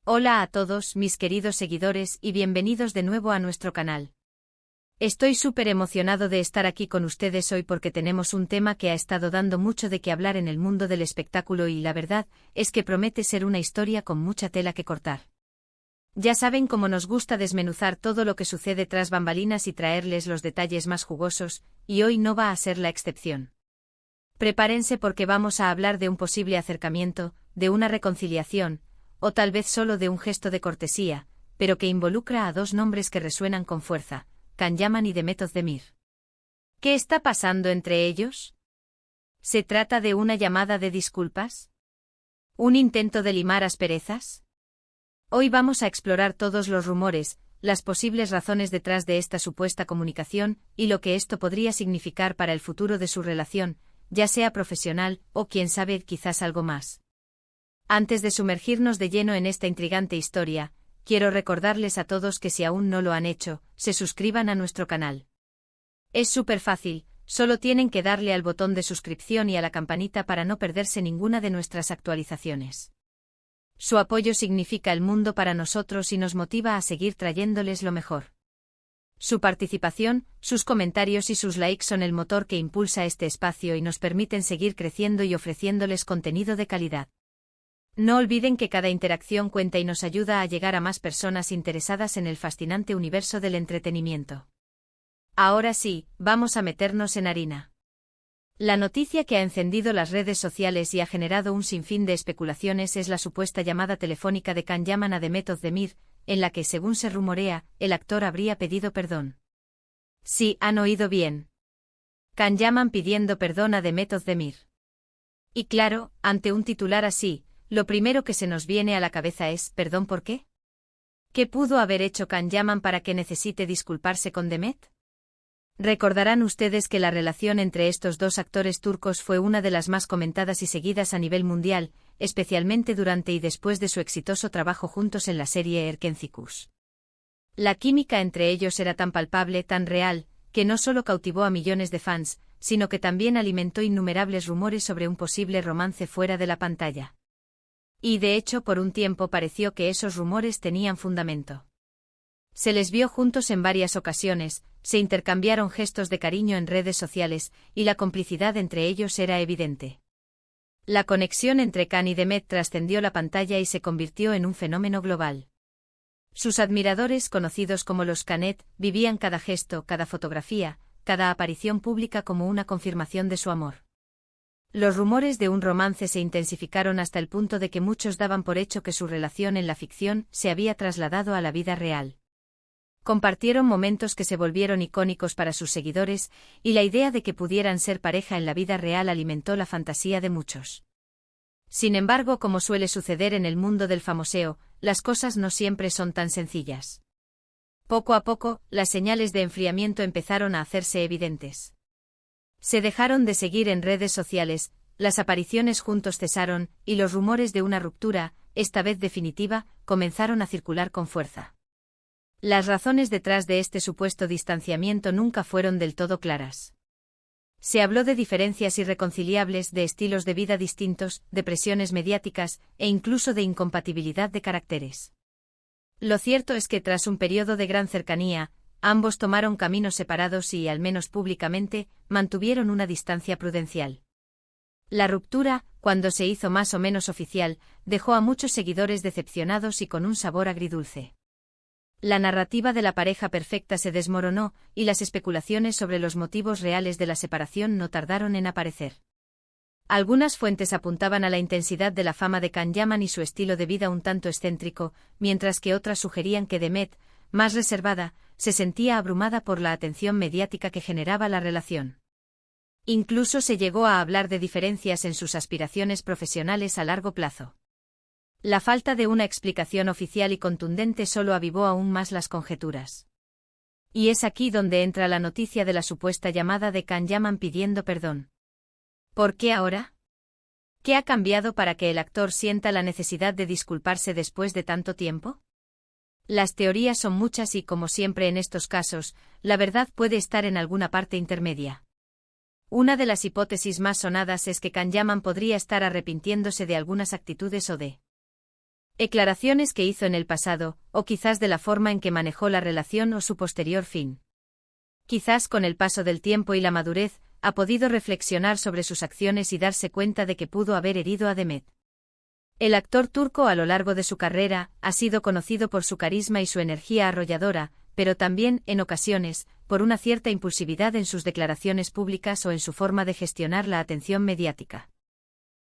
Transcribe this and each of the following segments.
Hola a todos mis queridos seguidores y bienvenidos de nuevo a nuestro canal. Estoy súper emocionado de estar aquí con ustedes hoy porque tenemos un tema que ha estado dando mucho de qué hablar en el mundo del espectáculo y la verdad es que promete ser una historia con mucha tela que cortar. Ya saben cómo nos gusta desmenuzar todo lo que sucede tras bambalinas y traerles los detalles más jugosos, y hoy no va a ser la excepción. Prepárense porque vamos a hablar de un posible acercamiento, de una reconciliación, o tal vez solo de un gesto de cortesía, pero que involucra a dos nombres que resuenan con fuerza, Can Yaman y Demet Özdemir. ¿Qué está pasando entre ellos? ¿Se trata de una llamada de disculpas? ¿Un intento de limar asperezas? Hoy vamos a explorar todos los rumores, las posibles razones detrás de esta supuesta comunicación y lo que esto podría significar para el futuro de su relación, ya sea profesional o quién sabe quizás algo más. Antes de sumergirnos de lleno en esta intrigante historia, quiero recordarles a todos que si aún no lo han hecho, se suscriban a nuestro canal. Es súper fácil, solo tienen que darle al botón de suscripción y a la campanita para no perderse ninguna de nuestras actualizaciones. Su apoyo significa el mundo para nosotros y nos motiva a seguir trayéndoles lo mejor. Su participación, sus comentarios y sus likes son el motor que impulsa este espacio y nos permiten seguir creciendo y ofreciéndoles contenido de calidad. No olviden que cada interacción cuenta y nos ayuda a llegar a más personas interesadas en el fascinante universo del entretenimiento. Ahora sí, vamos a meternos en harina. La noticia que ha encendido las redes sociales y ha generado un sinfín de especulaciones es la supuesta llamada telefónica de Can Yaman a Demet Özdemir, en la que, según se rumorea, el actor habría pedido perdón. Sí, han oído bien. Can Yaman pidiendo perdón a Demet Özdemir. Y claro, ante un titular así, lo primero que se nos viene a la cabeza es, ¿perdón por qué? ¿Qué pudo haber hecho Can Yaman para que necesite disculparse con Demet? Recordarán ustedes que la relación entre estos dos actores turcos fue una de las más comentadas y seguidas a nivel mundial, especialmente durante y después de su exitoso trabajo juntos en la serie Erkencikus. La química entre ellos era tan palpable, tan real, que no solo cautivó a millones de fans, sino que también alimentó innumerables rumores sobre un posible romance fuera de la pantalla. Y de hecho por un tiempo pareció que esos rumores tenían fundamento. Se les vio juntos en varias ocasiones, se intercambiaron gestos de cariño en redes sociales, y la complicidad entre ellos era evidente. La conexión entre Can y Demet trascendió la pantalla y se convirtió en un fenómeno global. Sus admiradores, conocidos como los Canet, vivían cada gesto, cada fotografía, cada aparición pública como una confirmación de su amor. Los rumores de un romance se intensificaron hasta el punto de que muchos daban por hecho que su relación en la ficción se había trasladado a la vida real. Compartieron momentos que se volvieron icónicos para sus seguidores, y la idea de que pudieran ser pareja en la vida real alimentó la fantasía de muchos. Sin embargo, como suele suceder en el mundo del famoseo, las cosas no siempre son tan sencillas. Poco a poco, las señales de enfriamiento empezaron a hacerse evidentes. Se dejaron de seguir en redes sociales, las apariciones juntos cesaron, y los rumores de una ruptura, esta vez definitiva, comenzaron a circular con fuerza. Las razones detrás de este supuesto distanciamiento nunca fueron del todo claras. Se habló de diferencias irreconciliables, de estilos de vida distintos, de presiones mediáticas, e incluso de incompatibilidad de caracteres. Lo cierto es que tras un periodo de gran cercanía, ambos tomaron caminos separados y, al menos públicamente, mantuvieron una distancia prudencial. La ruptura, cuando se hizo más o menos oficial, dejó a muchos seguidores decepcionados y con un sabor agridulce. La narrativa de la pareja perfecta se desmoronó, y las especulaciones sobre los motivos reales de la separación no tardaron en aparecer. Algunas fuentes apuntaban a la intensidad de la fama de Can Yaman y su estilo de vida un tanto excéntrico, mientras que otras sugerían que Demet, más reservada, se sentía abrumada por la atención mediática que generaba la relación. Incluso se llegó a hablar de diferencias en sus aspiraciones profesionales a largo plazo. La falta de una explicación oficial y contundente solo avivó aún más las conjeturas. Y es aquí donde entra la noticia de la supuesta llamada de Can Yaman pidiendo perdón. ¿Por qué ahora? ¿Qué ha cambiado para que el actor sienta la necesidad de disculparse después de tanto tiempo? Las teorías son muchas y, como siempre en estos casos, la verdad puede estar en alguna parte intermedia. Una de las hipótesis más sonadas es que Can Yaman podría estar arrepintiéndose de algunas actitudes o de Declaraciones que hizo en el pasado, o quizás de la forma en que manejó la relación o su posterior fin. Quizás con el paso del tiempo y la madurez, ha podido reflexionar sobre sus acciones y darse cuenta de que pudo haber herido a Demet. El actor turco a lo largo de su carrera ha sido conocido por su carisma y su energía arrolladora, pero también, en ocasiones, por una cierta impulsividad en sus declaraciones públicas o en su forma de gestionar la atención mediática.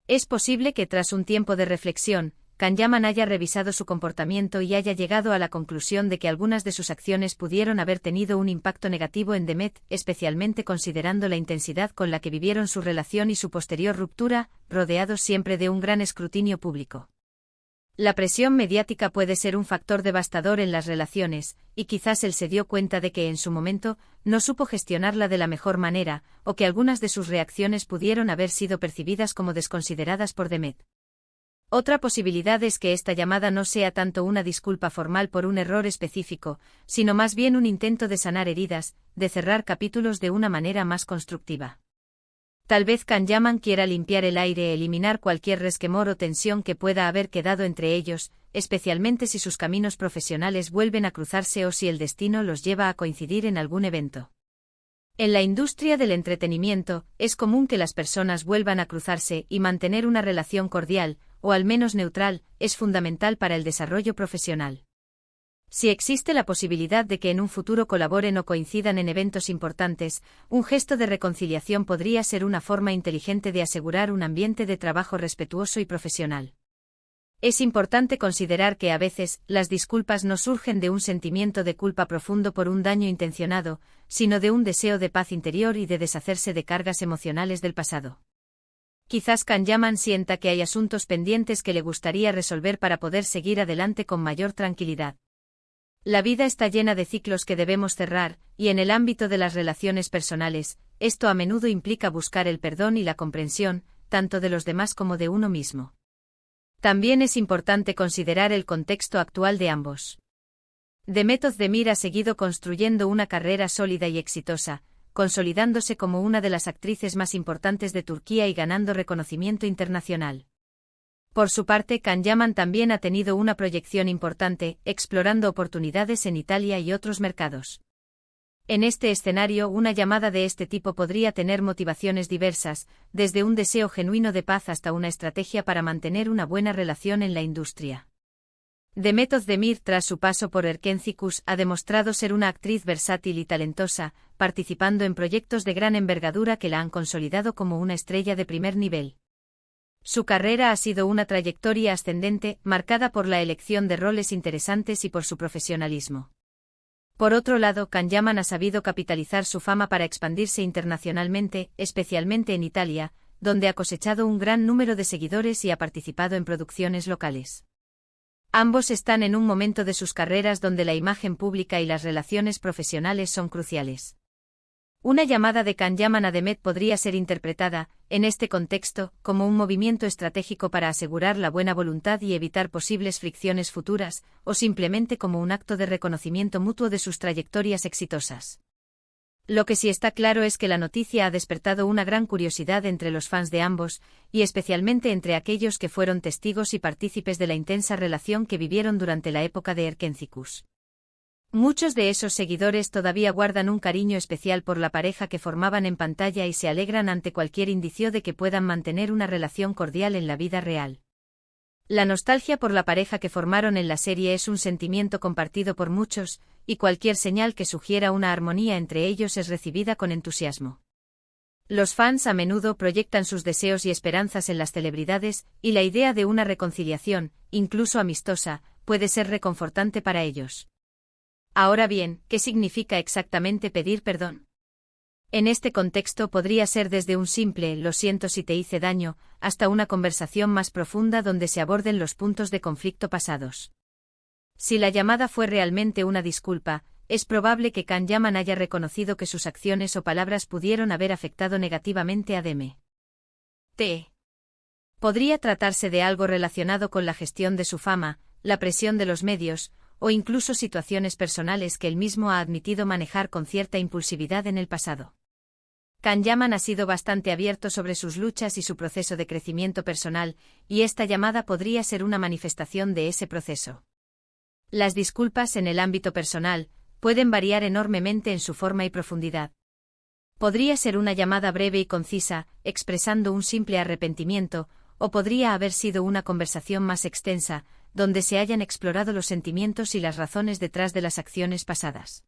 Es posible que tras un tiempo de reflexión, Can Yaman haya revisado su comportamiento y haya llegado a la conclusión de que algunas de sus acciones pudieron haber tenido un impacto negativo en Demet, especialmente considerando la intensidad con la que vivieron su relación y su posterior ruptura, rodeados siempre de un gran escrutinio público. La presión mediática puede ser un factor devastador en las relaciones, y quizás él se dio cuenta de que en su momento no supo gestionarla de la mejor manera, o que algunas de sus reacciones pudieron haber sido percibidas como desconsideradas por Demet. Otra posibilidad es que esta llamada no sea tanto una disculpa formal por un error específico, sino más bien un intento de sanar heridas, de cerrar capítulos de una manera más constructiva. Tal vez Can Yaman quiera limpiar el aire, eliminar cualquier resquemor o tensión que pueda haber quedado entre ellos, especialmente si sus caminos profesionales vuelven a cruzarse o si el destino los lleva a coincidir en algún evento. En la industria del entretenimiento, es común que las personas vuelvan a cruzarse y mantener una relación cordial, o al menos neutral, es fundamental para el desarrollo profesional. Si existe la posibilidad de que en un futuro colaboren o coincidan en eventos importantes, un gesto de reconciliación podría ser una forma inteligente de asegurar un ambiente de trabajo respetuoso y profesional. Es importante considerar que a veces, las disculpas no surgen de un sentimiento de culpa profundo por un daño intencionado, sino de un deseo de paz interior y de deshacerse de cargas emocionales del pasado. Quizás Can Yaman sienta que hay asuntos pendientes que le gustaría resolver para poder seguir adelante con mayor tranquilidad. La vida está llena de ciclos que debemos cerrar, y en el ámbito de las relaciones personales, esto a menudo implica buscar el perdón y la comprensión, tanto de los demás como de uno mismo. También es importante considerar el contexto actual de ambos. Demet Özdemir ha seguido construyendo una carrera sólida y exitosa, consolidándose como una de las actrices más importantes de Turquía y ganando reconocimiento internacional. Por su parte, Can Yaman también ha tenido una proyección importante, explorando oportunidades en Italia y otros mercados. En este escenario, una llamada de este tipo podría tener motivaciones diversas, desde un deseo genuino de paz hasta una estrategia para mantener una buena relación en la industria. Demet Özdemir, tras su paso por Erkencikus, ha demostrado ser una actriz versátil y talentosa, participando en proyectos de gran envergadura que la han consolidado como una estrella de primer nivel. Su carrera ha sido una trayectoria ascendente, marcada por la elección de roles interesantes y por su profesionalismo. Por otro lado, Can Yaman ha sabido capitalizar su fama para expandirse internacionalmente, especialmente en Italia, donde ha cosechado un gran número de seguidores y ha participado en producciones locales. Ambos están en un momento de sus carreras donde la imagen pública y las relaciones profesionales son cruciales. Una llamada de Can Yaman a Demet podría ser interpretada, en este contexto, como un movimiento estratégico para asegurar la buena voluntad y evitar posibles fricciones futuras, o simplemente como un acto de reconocimiento mutuo de sus trayectorias exitosas. Lo que sí está claro es que la noticia ha despertado una gran curiosidad entre los fans de ambos, y especialmente entre aquellos que fueron testigos y partícipes de la intensa relación que vivieron durante la época de Erkencikus. Muchos de esos seguidores todavía guardan un cariño especial por la pareja que formaban en pantalla y se alegran ante cualquier indicio de que puedan mantener una relación cordial en la vida real. La nostalgia por la pareja que formaron en la serie es un sentimiento compartido por muchos, y cualquier señal que sugiera una armonía entre ellos es recibida con entusiasmo. Los fans a menudo proyectan sus deseos y esperanzas en las celebridades, y la idea de una reconciliación, incluso amistosa, puede ser reconfortante para ellos. Ahora bien, ¿qué significa exactamente pedir perdón? En este contexto podría ser desde un simple «lo siento si te hice daño», hasta una conversación más profunda donde se aborden los puntos de conflicto pasados. Si la llamada fue realmente una disculpa, es probable que Can Yaman haya reconocido que sus acciones o palabras pudieron haber afectado negativamente a Demet. Podría tratarse de algo relacionado con la gestión de su fama, la presión de los medios, o incluso situaciones personales que él mismo ha admitido manejar con cierta impulsividad en el pasado. Can Yaman ha sido bastante abierto sobre sus luchas y su proceso de crecimiento personal, y esta llamada podría ser una manifestación de ese proceso. Las disculpas en el ámbito personal pueden variar enormemente en su forma y profundidad. Podría ser una llamada breve y concisa, expresando un simple arrepentimiento, o podría haber sido una conversación más extensa, donde se hayan explorado los sentimientos y las razones detrás de las acciones pasadas.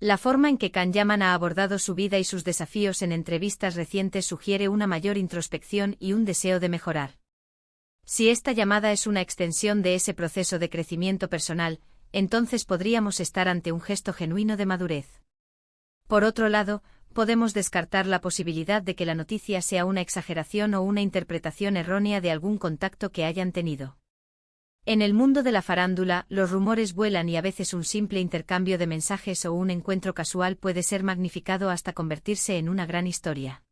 La forma en que Can Yaman ha abordado su vida y sus desafíos en entrevistas recientes sugiere una mayor introspección y un deseo de mejorar. Si esta llamada es una extensión de ese proceso de crecimiento personal, entonces podríamos estar ante un gesto genuino de madurez. Por otro lado, podemos descartar la posibilidad de que la noticia sea una exageración o una interpretación errónea de algún contacto que hayan tenido. En el mundo de la farándula, los rumores vuelan y a veces un simple intercambio de mensajes o un encuentro casual puede ser magnificado hasta convertirse en una gran historia.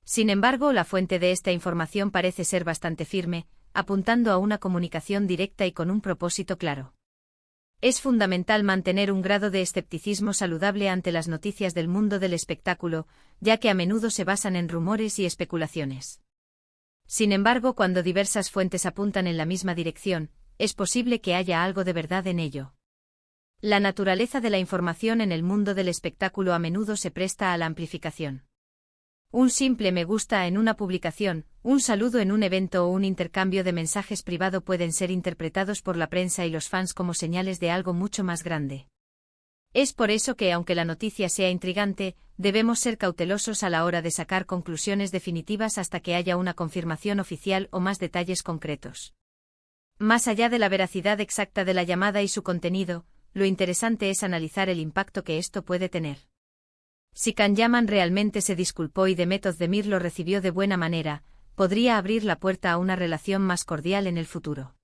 Sin embargo, la fuente de esta información parece ser bastante firme, apuntando a una comunicación directa y con un propósito claro. Es fundamental mantener un grado de escepticismo saludable ante las noticias del mundo del espectáculo, ya que a menudo se basan en rumores y especulaciones. Sin embargo, cuando diversas fuentes apuntan en la misma dirección, es posible que haya algo de verdad en ello. La naturaleza de la información en el mundo del espectáculo a menudo se presta a la amplificación. Un simple me gusta en una publicación, un saludo en un evento o un intercambio de mensajes privado pueden ser interpretados por la prensa y los fans como señales de algo mucho más grande. Es por eso que, aunque la noticia sea intrigante, debemos ser cautelosos a la hora de sacar conclusiones definitivas hasta que haya una confirmación oficial o más detalles concretos. Más allá de la veracidad exacta de la llamada y su contenido, lo interesante es analizar el impacto que esto puede tener. Si Can Yaman realmente se disculpó y Demet Özdemir lo recibió de buena manera, podría abrir la puerta a una relación más cordial en el futuro.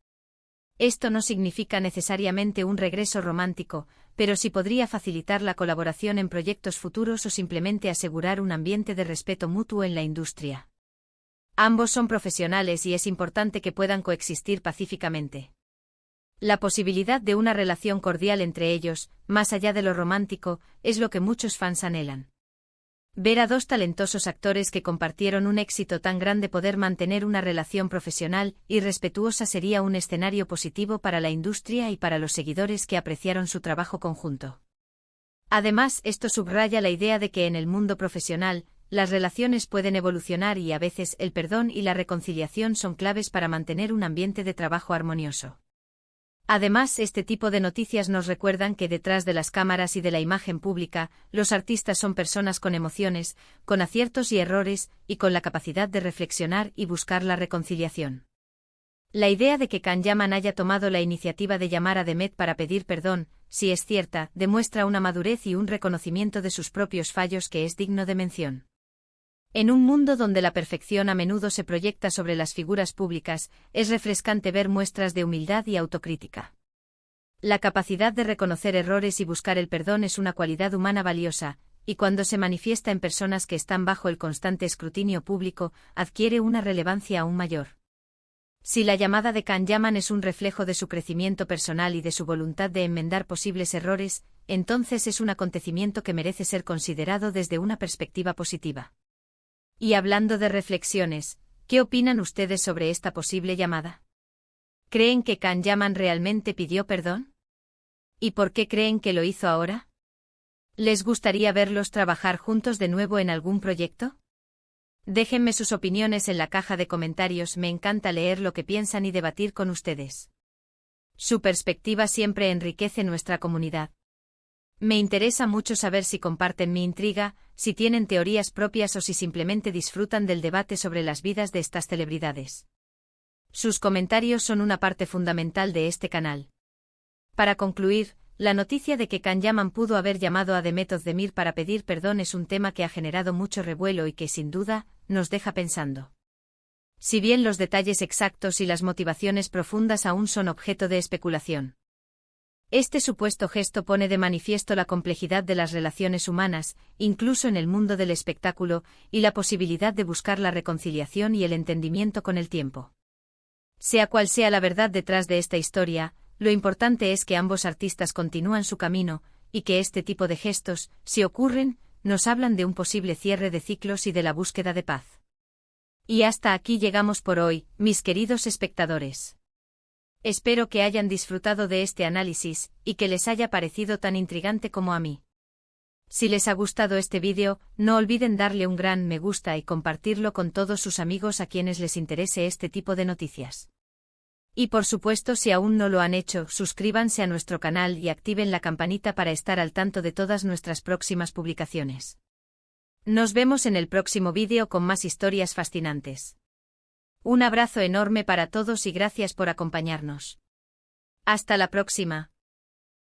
Esto no significa necesariamente un regreso romántico, pero sí podría facilitar la colaboración en proyectos futuros o simplemente asegurar un ambiente de respeto mutuo en la industria. Ambos son profesionales y es importante que puedan coexistir pacíficamente. La posibilidad de una relación cordial entre ellos, más allá de lo romántico, es lo que muchos fans anhelan. Ver a dos talentosos actores que compartieron un éxito tan grande poder mantener una relación profesional y respetuosa sería un escenario positivo para la industria y para los seguidores que apreciaron su trabajo conjunto. Además, esto subraya la idea de que en el mundo profesional, las relaciones pueden evolucionar y a veces el perdón y la reconciliación son claves para mantener un ambiente de trabajo armonioso. Además, este tipo de noticias nos recuerdan que detrás de las cámaras y de la imagen pública, los artistas son personas con emociones, con aciertos y errores, y con la capacidad de reflexionar y buscar la reconciliación. La idea de que Can Yaman haya tomado la iniciativa de llamar a Demet para pedir perdón, si es cierta, demuestra una madurez y un reconocimiento de sus propios fallos que es digno de mención. En un mundo donde la perfección a menudo se proyecta sobre las figuras públicas, es refrescante ver muestras de humildad y autocrítica. La capacidad de reconocer errores y buscar el perdón es una cualidad humana valiosa, y cuando se manifiesta en personas que están bajo el constante escrutinio público, adquiere una relevancia aún mayor. Si la llamada de Can Yaman es un reflejo de su crecimiento personal y de su voluntad de enmendar posibles errores, entonces es un acontecimiento que merece ser considerado desde una perspectiva positiva. Y hablando de reflexiones, ¿qué opinan ustedes sobre esta posible llamada? ¿Creen que Can Yaman realmente pidió perdón? ¿Y por qué creen que lo hizo ahora? ¿Les gustaría verlos trabajar juntos de nuevo en algún proyecto? Déjenme sus opiniones en la caja de comentarios, me encanta leer lo que piensan y debatir con ustedes. Su perspectiva siempre enriquece nuestra comunidad. Me interesa mucho saber si comparten mi intriga, si tienen teorías propias o si simplemente disfrutan del debate sobre las vidas de estas celebridades. Sus comentarios son una parte fundamental de este canal. Para concluir, la noticia de que Can Yaman pudo haber llamado a Demet Özdemir para pedir perdón es un tema que ha generado mucho revuelo y que, sin duda, nos deja pensando. Si bien los detalles exactos y las motivaciones profundas aún son objeto de especulación. Este supuesto gesto pone de manifiesto la complejidad de las relaciones humanas, incluso en el mundo del espectáculo, y la posibilidad de buscar la reconciliación y el entendimiento con el tiempo. Sea cual sea la verdad detrás de esta historia, lo importante es que ambos artistas continúan su camino, y que este tipo de gestos, si ocurren, nos hablan de un posible cierre de ciclos y de la búsqueda de paz. Y hasta aquí llegamos por hoy, mis queridos espectadores. Espero que hayan disfrutado de este análisis, y que les haya parecido tan intrigante como a mí. Si les ha gustado este vídeo, no olviden darle un gran me gusta y compartirlo con todos sus amigos a quienes les interese este tipo de noticias. Y por supuesto, si aún no lo han hecho, suscríbanse a nuestro canal y activen la campanita para estar al tanto de todas nuestras próximas publicaciones. Nos vemos en el próximo vídeo con más historias fascinantes. Un abrazo enorme para todos y gracias por acompañarnos. Hasta la próxima.